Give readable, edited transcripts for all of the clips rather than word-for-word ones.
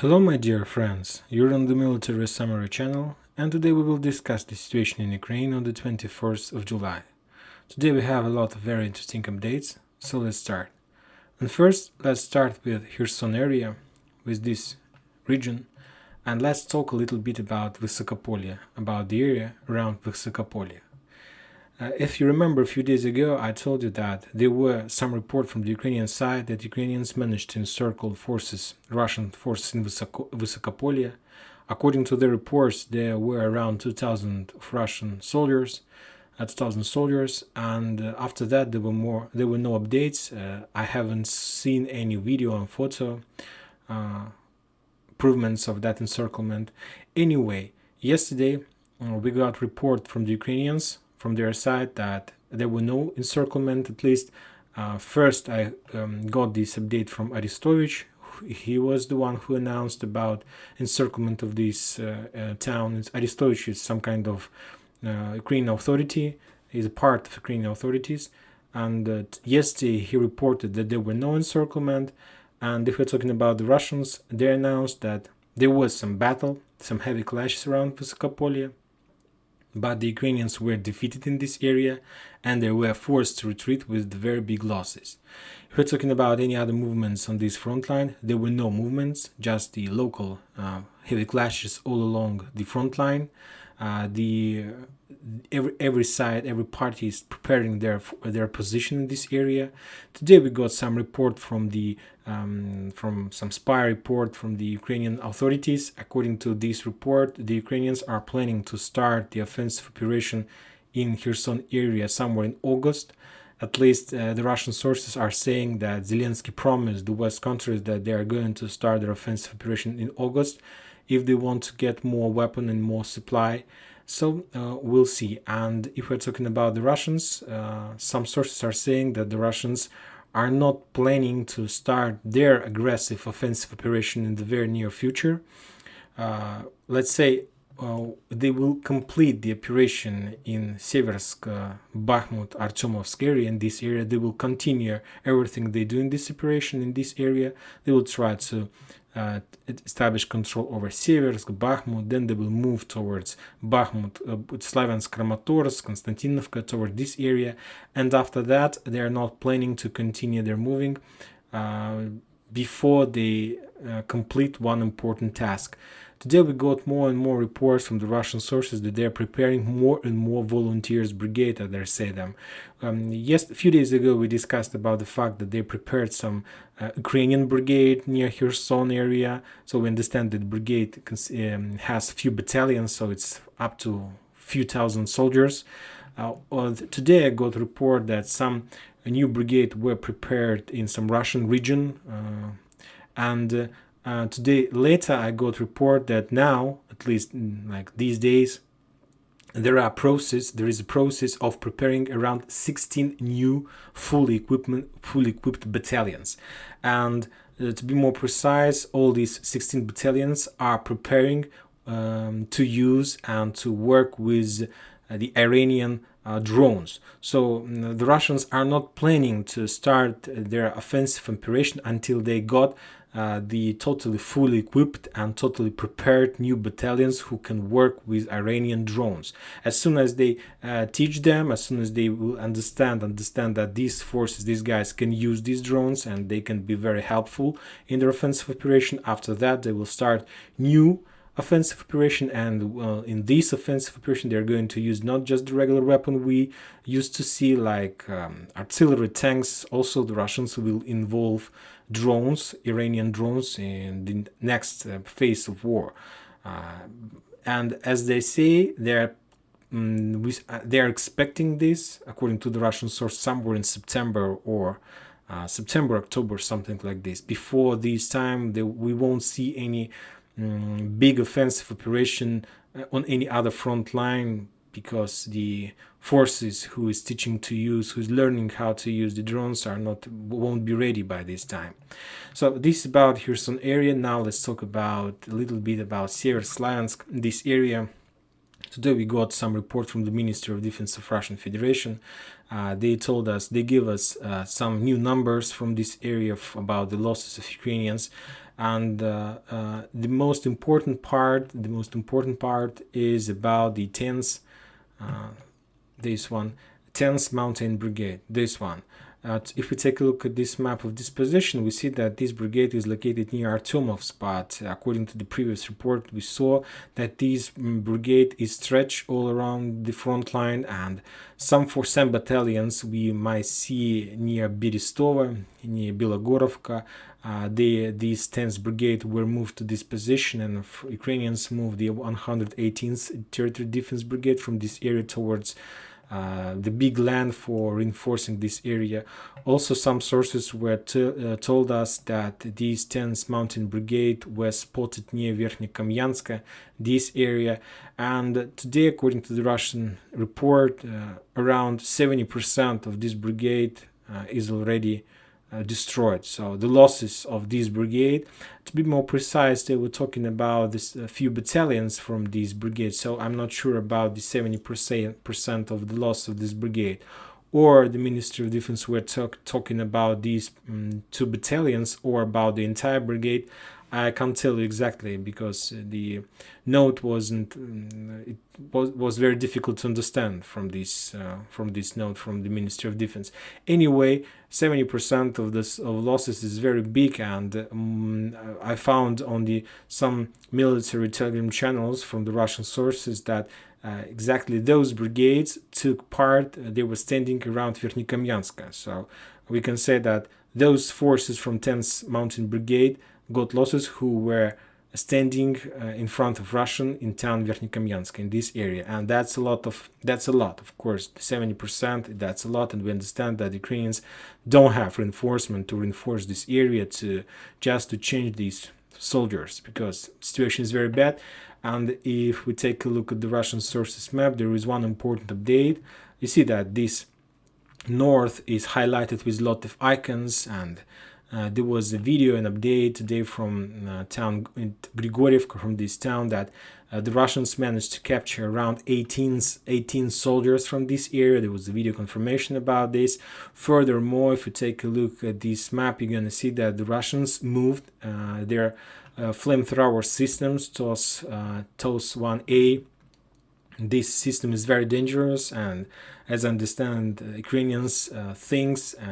Hello my dear friends, you're on the Military Summary channel, and today we will discuss the situation in Ukraine on the 21st of July. Today we have a lot of very interesting updates, so let's start. And first, let's start with Kherson area, with this region, and let's talk a little bit about Vysokopolye, about the area around Vysokopolye. If you remember a few days ago, I told you that there were some report from the Ukrainian side that Ukrainians managed to encircle Russian forces in Vysokopolye. According to the reports, there were around 2,000 Russian soldiers, 2,000 soldiers, and after that there were no updates. I haven't seen any video and photo improvements of that encirclement. Anyway, yesterday we got report from the Ukrainians from their side that there were no encirclement. At least first I got this update from Aristovich. He was the one who announced about encirclement of this town. Aristovich is some kind of Ukrainian authority. He's a part of Ukrainian authorities. And yesterday he reported that there were no encirclement. And if we're talking about the Russians, they announced that there was some battle, some heavy clashes around Vysokopolye, but the Ukrainians were defeated in this area and they were forced to retreat with very big losses. If we're talking about any other movements on this front line, there were no movements, just the local heavy clashes all along the front line. Every side, every party is preparing their position in this area. Today we got some report from some spy report from the Ukrainian authorities. According to this report, the Ukrainians are planning to start the offensive operation in Kherson area somewhere in August. At least the Russian sources are saying that Zelensky promised the West countries that they are going to start their offensive operation in August if they want to get more weapon and more supply. So we'll see. And if we're talking about the Russians, some sources are saying that the Russians are not planning to start their aggressive offensive operation in the very near future. Let's say they will complete the operation in Siversk, Bakhmut, Artyomovsk area. In this area, they will continue everything they do in this operation in this area. They will try to establish control over Siversk, Bakhmut, then they will move towards Bakhmut, Slaviansk, Kramatorsk, Konstantinovka, toward this area, and after that they are not planning to continue their moving before they complete one important task. Today we got more and more reports from the Russian sources that they are preparing more and more volunteers brigade, as they say them. A few days ago we discussed about the fact that they prepared some Ukrainian brigade near Kherson area. So we understand that the brigade has few battalions, so it's up to few thousand soldiers. Today I got a report that some new brigade were prepared in some Russian region, and today later I got report that now, at least like these days, there is a process of preparing around 16 new fully equipped battalions. And to be more precise, all these 16 battalions are preparing to use and to work with the Iranian drones. So the Russians are not planning to start their offensive operation until they got the totally fully equipped and totally prepared new battalions who can work with Iranian drones. As soon as they teach them, as soon as they will understand that these forces, these guys can use these drones and they can be very helpful in their offensive operation, after that they will start new offensive operation. And in this offensive operation they're going to use not just the regular weapon we used to see like artillery, tanks. Also the Russians will involve drones, Iranian drones, in the next phase of war. And as they say, they're expecting this, according to the Russian source, somewhere in September or September, October, something like this. Before this time, we won't see any big offensive operation on any other front line, because the forces who is who's learning how to use the drones won't be ready by this time. So this is about Kherson area. Now let's talk a little bit about Siversk, this area. Today we got some report from the Ministry of Defense of Russian Federation. They give us some new numbers from this area about the losses of Ukrainians. and the most important part is about the 10th, this one, 10th Mountain Brigade, this one. If we take a look at this map of this position, we see that this brigade is located near Artyomovsk, but according to the previous report, we saw that this brigade is stretched all around the front line, and some battalions we might see near Berestova, near Bilogorovka. These 10th brigade were moved to this position, and Ukrainians moved the 118th Territory Defense Brigade from this area towards the big land for reinforcing this area. Also, some sources were told us that these 10th Mountain Brigade was spotted near Verkhnyokamyanska, this area, and today, according to the Russian report, around 70% of this brigade is already destroyed. So the losses of this brigade, to be more precise, they were talking about this few battalions from this brigade, so I'm not sure about the 70% of the loss of this brigade, or the Ministry of Defense were talking about these 2 battalions or about the entire brigade. I can't tell you exactly, because the note wasn't. It was very difficult to understand from this note from the Ministry of Defense. Anyway, 70% of losses is very big, and I found on some military Telegram channels from the Russian sources that exactly those brigades took part. They were standing around Verkhnyokamyanska, so we can say that those forces from 10th Mountain Brigade got losses who were standing in front of Russian in town Verkhnyokamyansk, in this area, and that's a lot. Of course, 70%, that's a lot, and we understand that Ukrainians don't have reinforcement to reinforce this area to change these soldiers, because the situation is very bad. And if we take a look at the Russian sources map, there is one important update. You see that this north is highlighted with a lot of icons, and there was a video and update today from town Grigorievka, from this town, that the Russians managed to capture around 18 soldiers from this area. There was a video confirmation about this. Furthermore, if you take a look at this map, you're going to see that the Russians moved their flamethrower systems, TOS-1A. This system is very dangerous, and as I understand, Ukrainians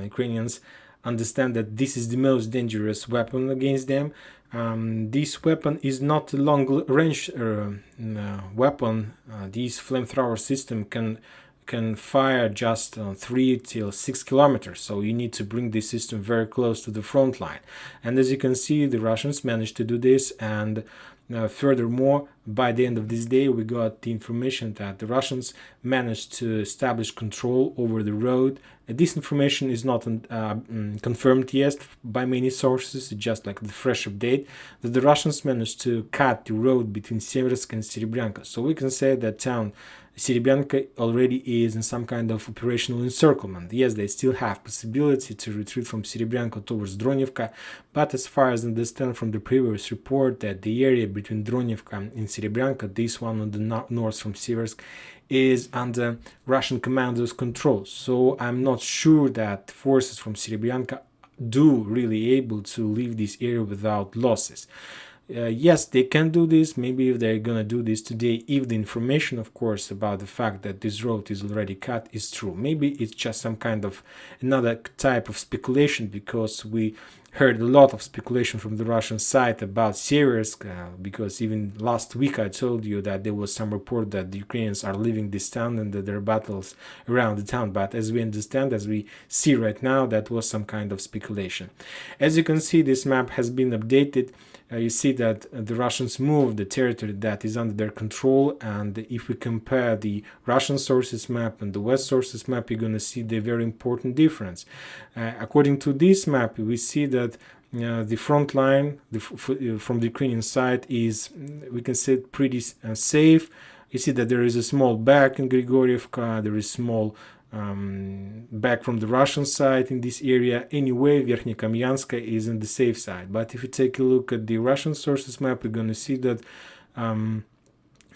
Ukrainians understand that this is the most dangerous weapon against them. This weapon is not a long-range weapon. This flamethrower system can fire just 3 till 6 kilometers, so you need to bring this system very close to the front line. And as you can see, the Russians managed to do this, and furthermore, by the end of this day, we got the information that the Russians managed to establish control over the road. This information is not confirmed yet by many sources, it's just like the fresh update, that the Russians managed to cut the road between Siversk and Serebrenka. So we can say that town Serebrenka already is in some kind of operational encirclement. Yes, they still have possibility to retreat from Serebrenka towards Dronivka, but as far as I understand from the previous report, that the area between Dronivka and Serebrenka, this one on the north from Siversk, is under Russian commandos' control. So I'm not sure that forces from Serebrenka do really able to leave this area without losses. Yes, they can do this. Maybe if they're gonna do this today, if the information, of course, about the fact that this road is already cut is true. Maybe it's just some kind of another type of speculation, because we heard a lot of speculation from the Russian side about Siversk, because even last week I told you that there was some report that the Ukrainians are leaving this town and that there are battles around the town. But as we understand, as we see right now, that was some kind of speculation. As you can see, this map has been updated. You see that the Russians moved the territory that is under their control, and if we compare the Russian sources map and the West sources map, you're going to see the very important difference. According to this map, we see that the front line from the Ukrainian side is, we can say, pretty safe. You see that there is a small back in Grigorievka, there is small back from the Russian side in this area. Anyway, Verkhnyokamyanska is in the safe side. But if you take a look at the Russian sources map, you're going to see that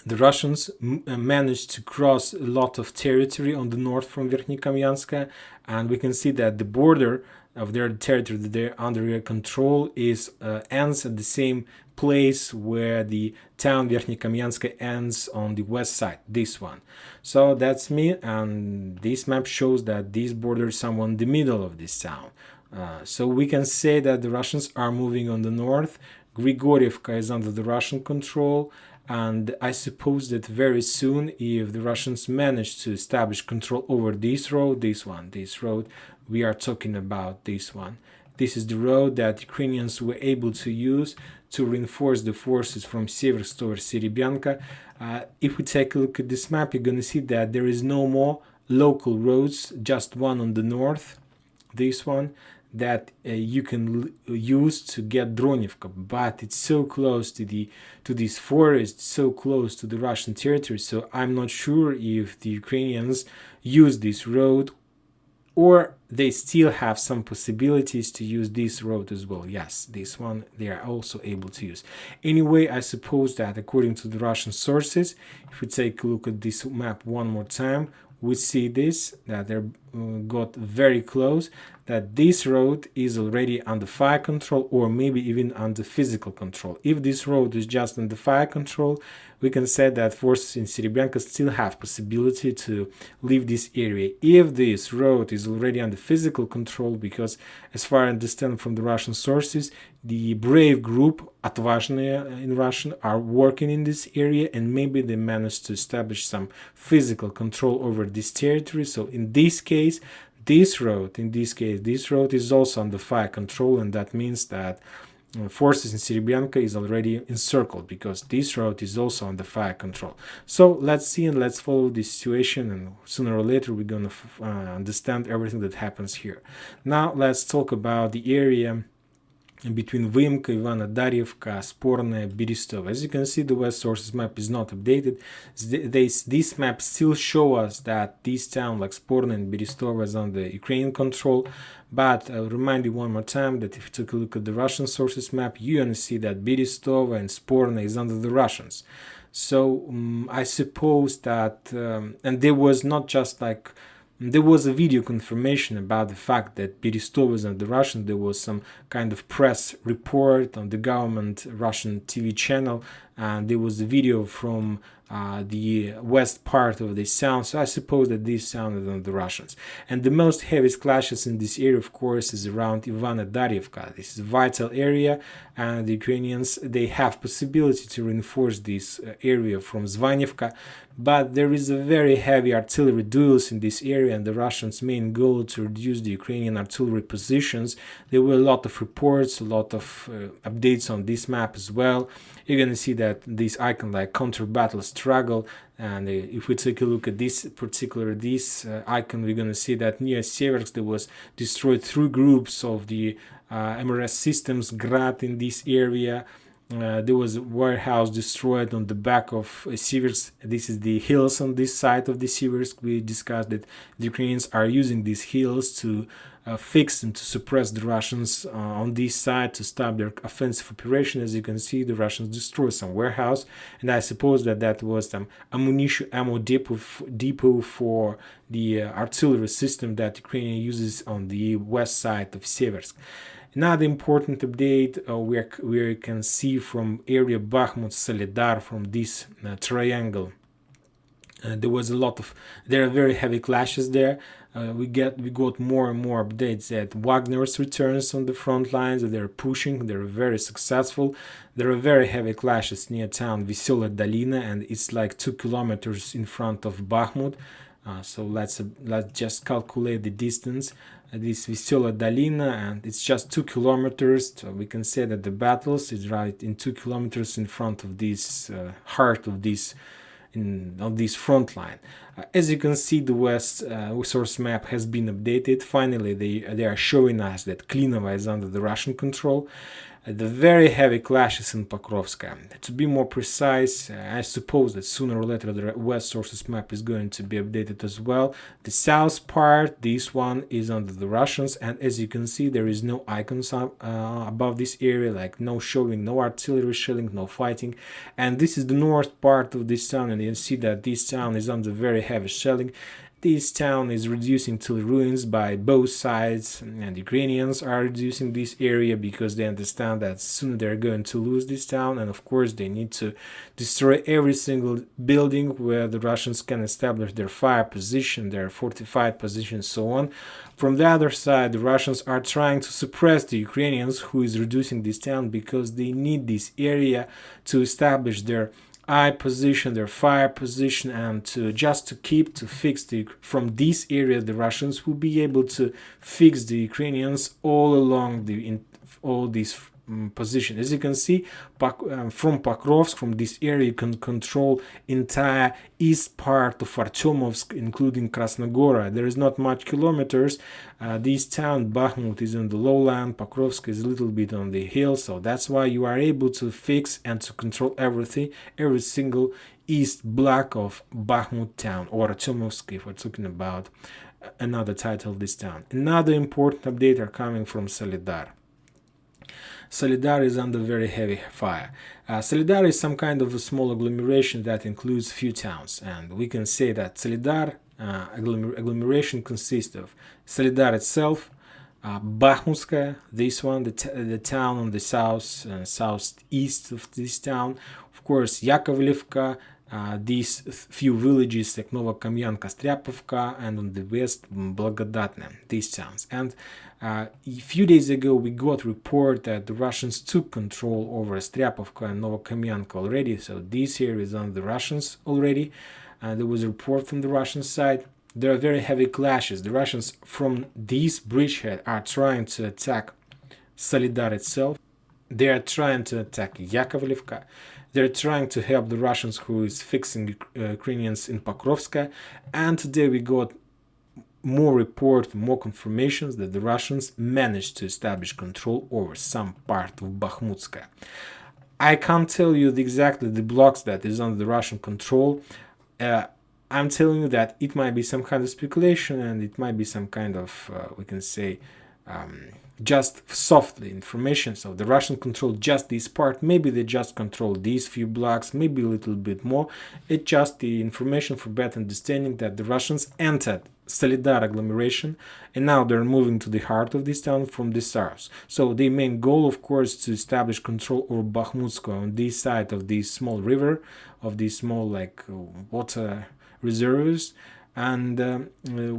The Russians managed to cross a lot of territory on the north from Verkhneykamyanska, and we can see that the border of their territory that they're under their control is ends at the same place where the town Verkhneykamyanska ends on the west side, this one. So that's me, and this map shows that this border is somewhere in the middle of this town. So we can say that the Russians are moving on the north. Grigorievka is under the Russian control, and I suppose that very soon, if the Russians manage to establish control over this road, this road, we are talking about this one. This is the road that Ukrainians were able to use to reinforce the forces from Siversk towards Serebyanka. If we take a look at this map, you're going to see that there is no more local roads, just one on the north, this one, that you can use to get Dronivka, but it's so close to this forest, so close to the Russian territory, so I'm not sure if the Ukrainians use this road, or they still have some possibilities to use this road as well. Yes, this one they are also able to use. Anyway, I suppose that according to the Russian sources, if we take a look at this map one more time, we see this, that they're got very close, that this road is already under fire control, or maybe even under physical control. If this road is just under fire control, we can say that forces in Serebyanka still have possibility to leave this area. If this road is already under physical control, because as far as I understand from the Russian sources, the brave group, Отважные in Russian, are working in this area, and maybe they managed to establish some physical control over this territory. So in this case, this road is also under fire control, and that means that forces in Serebyanka is already encircled, because this road is also under fire control. So let's see and let's follow this situation, and sooner or later we're going to understand everything that happens here. Now let's talk about the area between Vymka, Ivana Daryevka, Sporная, Berestova. As you can see, the West Sources map is not updated. This map still show us that this town like Sporная and Berestova is under Ukrainian control. But I'll remind you one more time that if you take a look at the Russian sources map, you're going to see that Berestova and Sporная is under the Russians. So I suppose that, and there was not just like, there was a video confirmation about the fact that Berestova is under the Russian. There was some kind of press report on the government Russian TV channel, and there was a video from the west part of this town. So I suppose that this sounded on the Russians. And the most heaviest clashes in this area, of course, is around Ivana Daryevka. This is a vital area, and the Ukrainians, they have possibility to reinforce this area from Zvanivka, but there is a very heavy artillery duels in this area, and the Russians' main goal to reduce the Ukrainian artillery positions. There were a lot of reports, a lot of updates on this map as well. You're going to see that this icon like counter-battle struggle, and if we take a look at this icon, we're going to see that near Siversk there was destroyed 3 groups of the MRS systems, Grad in this area. There was a warehouse destroyed on the back of Siversk. This is the hills on this side of the Siversk. We discussed that the Ukrainians are using these hills to fix and to suppress the Russians on this side to stop their offensive operation. As you can see, the Russians destroyed some warehouse, and I suppose that was some ammo depot for the artillery system that Ukraine uses on the west side of Siversk. Another important update where you can see from area Bakhmut, Soledar, from this triangle. There are very heavy clashes there. We got more and more updates that Wagner's returns on the front lines, that they're pushing, they're very successful. There are very heavy clashes near town Veselaya Dolina, and it's like 2 kilometers in front of Bakhmut. So let's just calculate the distance. This Veselaya Dolina, and it's just 2 kilometers. So we can say that the battles is right in 2 kilometers in front of this heart of this on this front line. As you can see, the West source map has been updated. Finally, they are showing us that Klinova is under the Russian control. the very heavy clashes in Pokrovska. To be more precise, I suppose that sooner or later the West Sources map is going to be updated as well. The south part, this one is under the Russians, and as you can see, there is no icons above this area, like no showing, no artillery shelling, no fighting. And this is the north part of this town, and you can see that this town is under very heavy shelling. This town is reducing to ruins by both sides, and Ukrainians are reducing this area because they understand that soon they're going to lose this town, and of course they need to destroy every single building where the Russians can establish their fire position, their fortified position, so on. From the other side, the Russians are trying to suppress the Ukrainians who is reducing this town because they need this area to establish their eye position, their fire position, and to fix from this area the Russians will be able to fix the Ukrainians all along all these position. As you can see, from Pokrovsk, from this area, you can control entire east part of Artyomovsk, including Krasnogora. There is not much kilometers. This town, Bakhmut, is in the lowland. Pokrovsk is a little bit on the hill, so that's why you are able to fix and to control everything, every single east block of Bakhmut town, or Artyomovsk, if we're talking about another title of this town. Another important update are coming from Soledar. Soledar is under very heavy fire. Soledar is some kind of a small agglomeration that includes few towns, and we can say that Soledar agglomeration consists of Soledar itself, Bakhmutskaya, this one, the town on the southeast of this town, of course Yakovlevka, these few villages like Novokamyanka, Strypovka, and on the west Blagodatne, these towns. And a few days ago we got report that the Russians took control over Strypovka and Novokamyanka already, so this here is on the Russians already. There was a report from the Russian side. There are very heavy clashes. The Russians from this bridgehead are trying to attack Soledar itself. They are trying to attack Yakovlevka. They're trying to help the Russians who is fixing Ukrainians in Pokrovska. And today we got more confirmations that the Russians managed to establish control over some part of Bakhmutska. I can't tell you exactly the blocks that is under the Russian control. I'm telling you that it might be some kind of speculation, and it might be some kind of, we can say, just softly information. So the Russian control just this part, maybe they just control these few blocks, maybe a little bit more. It's just the information for better understanding that the Russians entered Soledar agglomeration, and now they're moving to the heart of this town from the south. So the main goal, of course, to establish control over Bakhmutsko on this side of this small river, of these small water reserves. And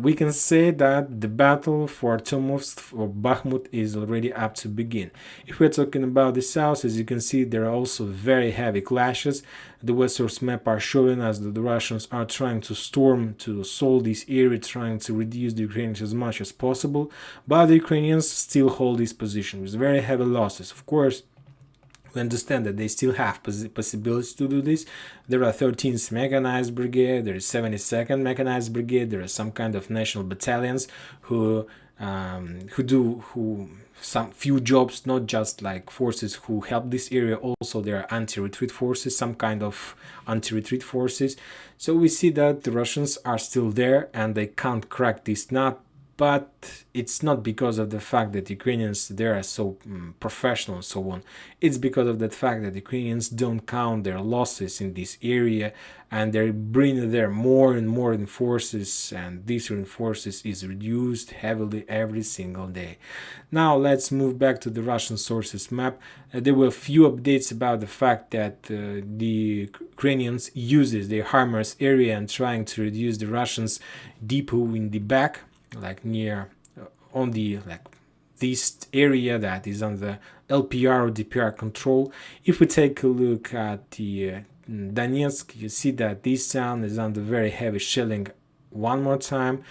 we can say that the battle for Artyomovsk, for Bakhmut, is already up to begin. If we're talking about the south, as you can see, there are also very heavy clashes. The West Source map are showing us that the Russians are trying to storm to assault this area, trying to reduce the Ukrainians as much as possible, but the Ukrainians still hold this position with very heavy losses. Of course, we understand that they still have possibilities to do this. There are 13th Mechanized Brigade, there is 72nd Mechanized Brigade, there are some kind of national battalions who do some few jobs, not just like forces who help this area. Also there are anti-retreat forces, some kind of anti-retreat forces. So we see that the Russians are still there and they can't crack this nut. But it's not because of the fact that Ukrainians there are so professional and so on. It's because of the fact that Ukrainians don't count their losses in this area, and they bring there more and more reinforces, and these reinforces is reduced heavily every single day. Now let's move back to the Russian sources map. There were a few updates about the fact that the Ukrainians uses the HIMARS area and trying to reduce the Russians depot in the back, like near on the this area that is under LPR or DPR control. If we take a look at the Donetsk, you see that this town is under very heavy shelling. One more time,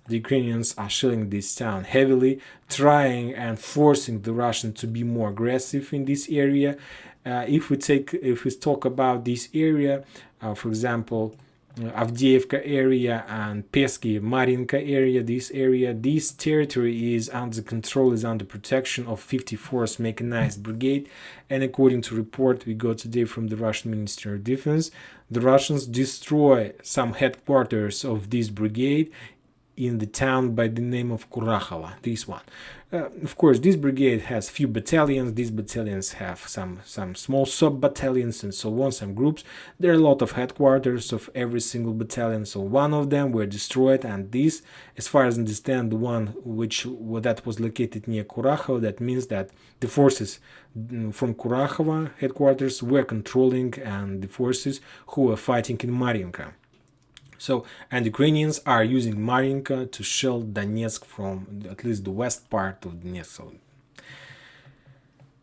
the Ukrainians are shelling this town heavily, trying and forcing the Russians to be more aggressive in this area. If we talk about this area, for example, Avdiivka area and Pesky Marinka area. This territory is under control, is under protection of 54th Mechanized Brigade, and according to report we got today from the Russian Ministry of Defense, the Russians destroy some headquarters of this brigade in the town by the name of Kurakhova, this one. Of course, this brigade has few battalions. These battalions have some small sub-battalions and so on, some groups. There are a lot of headquarters of every single battalion, so one of them were destroyed, and this, as far as I understand, the one that was located near Kurakhova, that means that the forces from Kurakhova headquarters were controlling and the forces who were fighting in Marinka. So, and Ukrainians are using Marinka to shell Donetsk from at least the west part of Donetsk.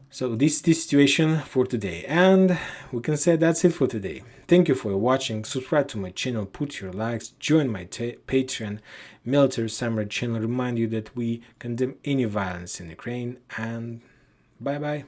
So this is the situation for today, and we can say that's it for today. Thank you for watching. Subscribe to my channel, put your likes, join my Patreon military summary channel. Remind you that we condemn any violence in Ukraine, and bye bye.